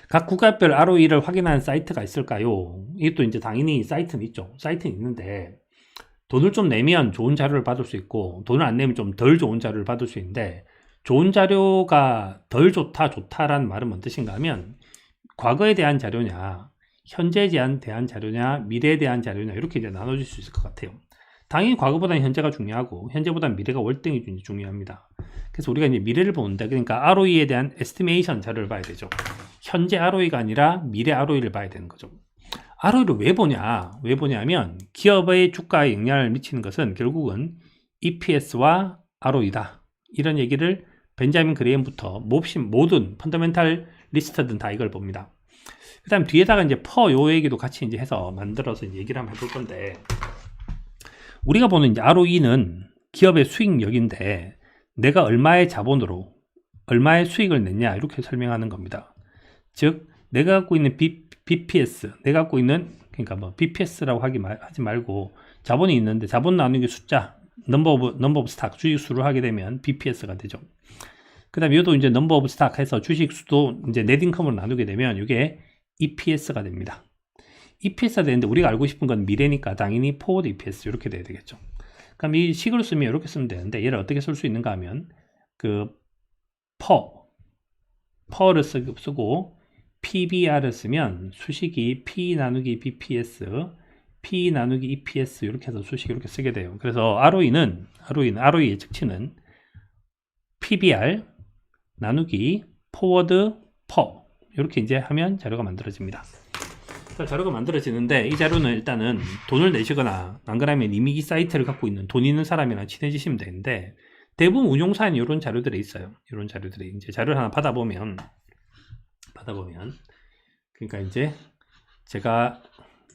각 국가별 ROE를 확인하는 사이트가 있을까요? 이것도 이제 당연히 사이트는 있죠. 사이트는 있는데 돈을 좀 내면 좋은 자료를 받을 수 있고 돈을 안 내면 좀 덜 좋은 자료를 받을 수 있는데 좋은 자료가 덜 좋다 좋다라는 말은 뭔 뜻인가 하면 과거에 대한 자료냐 현재에 대한 자료냐 미래에 대한 자료냐 이렇게 이제 나눠질 수 있을 것 같아요. 당연히 과거보다는 현재가 중요하고 현재보다는 미래가 월등히 중요합니다. 그래서 우리가 이제 미래를 보는데 그러니까 ROE에 대한 에스티메이션 자료를 봐야 되죠. 현재 ROE가 아니라 미래 ROE를 봐야 되는 거죠. ROE를 왜 보냐? 왜 보냐면 기업의 주가에 영향을 미치는 것은 결국은 EPS와 ROE다. 이런 얘기를 벤자민 그레이엄부터 모든 펀더멘탈 리스트든 다 이걸 봅니다. 그 다음 뒤에다가 이제 요 얘기도 같이 이제 해서 만들어서 이제 얘기를 한번 해볼 건데 우리가 보는 이제 ROE는 기업의 수익력인데 내가 얼마의 자본으로 얼마의 수익을 냈냐 이렇게 설명하는 겁니다. 즉 내가 갖고 있는 BPS, 내가 갖고 있는 그러니까 뭐 BPS라고 하지 말고 자본이 있는데 자본 나누기 숫자 넘버 오브 스탁 주식 수를 하게 되면 BPS가 되죠. 그다음에 이것도 이제 넘버 오브 스탁 해서 주식 수도 이제 넷인컴으로 나누게 되면 이게 EPS가 됩니다. EPS가 되는데 우리가 알고 싶은 건 미래니까 당연히 포워드 EPS 이렇게 돼야 되겠죠. 그럼 이 식으로 쓰면 이렇게 쓰면 되는데 얘를 어떻게 쓸 수 있는가 하면 그 퍼를 쓰고 PBR을 쓰면 수식이 P 나누기 BPS, P 나누기 EPS 이렇게 해서 수식 이렇게 쓰게 돼요. 그래서 ROE의 측치는 PBR 나누기 포워드 퍼 이렇게 이제 하면 자료가 만들어집니다. 자료가 만들어지는데 이 자료는 일단은 돈을 내시거나 안 그러면 이미 이 사이트를 갖고 있는 돈 있는 사람이랑 친해지시면 되는데 대부분 운용사에는 이런 자료들이 있어요. 이런 자료들이 이제 자료를 하나 받아보면 그러니까 이제 제가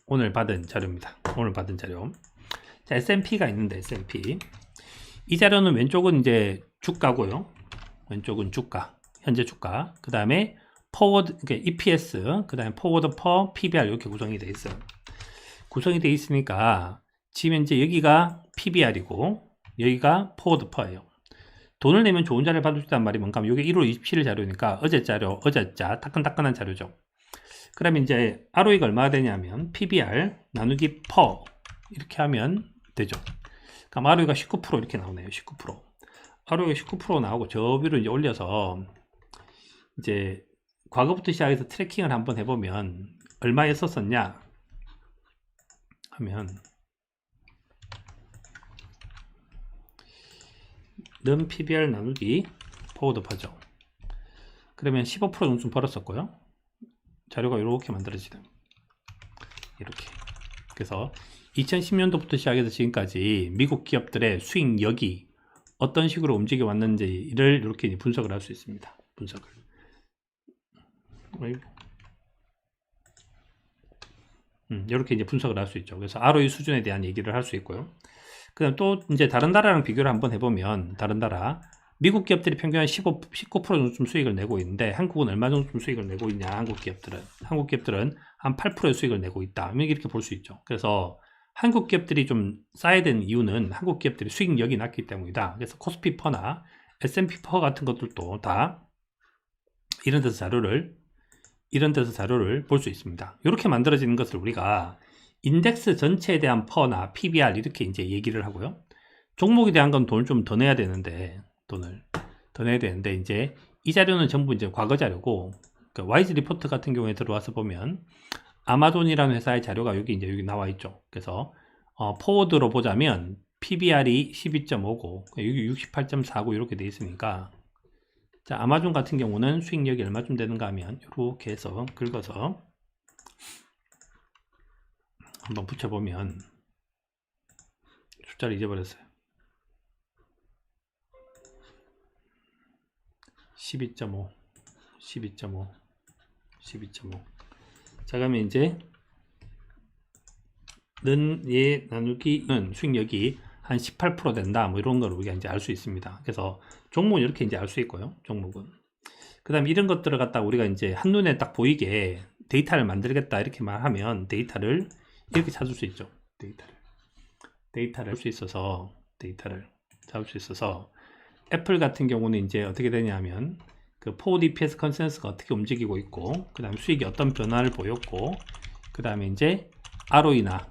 오늘 받은 자료입니다. 오늘 받은 자료. 자, S&P가 있는데 S&P 이 자료는 왼쪽은 이제 주가고요. 왼쪽은 주가, 현재 주가. 그 다음에 포워드, 그러니까 EPS, 그 다음에 포워드 퍼 PBR 이렇게 구성이 되어 있어요. 구성이 되어 있으니까 지금 이제 여기가 PBR이고 여기가 포워드 퍼예요. 돈을 내면 좋은 자료를 받을 수 있단 말이 뭔가 하면 이게 1월 27일 자료니까 어제자 따끈따끈한 자료죠. 그러면 이제 ROE가 얼마가 되냐면 PBR 나누기 퍼 이렇게 하면 되죠. 그럼 ROE가 19% 이렇게 나오네요. 19%. ROE가 19% 나오고 저 위로 이제 올려서 이제 과거부터 시작해서 트래킹을 한번 해보면 얼마에 썼었냐 하면 는 PBR 나누기 포워드 퍼죠. 그러면 15% 정도 벌었었고요. 자료가 이렇게 만들어지죠. 이렇게. 그래서 2010년도부터 시작해서 지금까지 미국 기업들의 수익력이 어떤 식으로 움직여 왔는지를 이렇게 분석을 할 수 있습니다. 분석을. 이렇게 이제 분석을 할 수 있죠. 그래서 ROE 수준에 대한 얘기를 할 수 있고요. 그다음 또 이제 다른 나라랑 비교를 한번 해보면 다른 나라 미국 기업들이 평균 한 19% 정도쯤 수익을 내고 있는데 한국은 얼마 정도쯤 수익을 내고 있냐 한국 기업들은 한 8%의 수익을 내고 있다 이렇게 볼 수 있죠. 그래서 한국 기업들이 좀 싸야 되는 이유는 한국 기업들이 수익력이 낮기 때문이다. 그래서 코스피 퍼나 S&P 퍼 같은 것들도 다 이런 데서 자료를 볼 수 있습니다. 이렇게 만들어지는 것을 우리가 인덱스 전체에 대한 퍼나 PBR 이렇게 이제 얘기를 하고요. 종목에 대한 건 돈을 좀 더 내야 되는데 이제 이 자료는 전부 이제 과거 자료고 그 와이즈 리포트 같은 경우에 들어와서 보면 아마존이라는 회사의 자료가 여기 나와 있죠. 그래서 포워드로 보자면 PBR이 12.5고 여기 68.49 이렇게 돼 있으니까 자, 아마존 같은 경우는 수익력이 얼마쯤 되는가 하면 이렇게 해서 긁어서 한번 붙여보면 숫자를 잊어버렸어요. 12.5 자, 그러면 이제 얘 나누기는 수익력이 한 18% 된다 뭐 이런 걸 우리가 이제 알 수 있습니다. 그래서 종목은 이렇게 이제 알 수 있고요. 종목은 그 다음 이런 것들을 갖다 우리가 이제 한눈에 딱 보이게 데이터를 만들겠다 이렇게 말하면 데이터를 이렇게 찾을 수 있죠. 데이터를 잡을 수 있어서 애플 같은 경우는 이제 어떻게 되냐면 그 forward EPS 컨센서스가 어떻게 움직이고 있고, 그 다음에 수익이 어떤 변화를 보였고, 그 다음에 이제 ROE나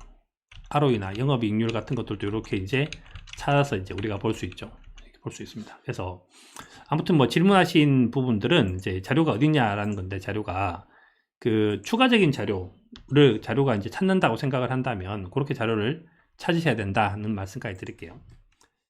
영업이익률 같은 것들도 이렇게 이제 찾아서 이제 우리가 볼 수 있죠. 이렇게 볼 수 있습니다. 그래서 아무튼 뭐 질문하신 부분들은 이제 자료가 어딨냐라는 건데, 자료가 그 추가적인 자료가 이제 찾는다고 생각을 한다면 그렇게 자료를 찾으셔야 된다는 말씀까지 드릴게요.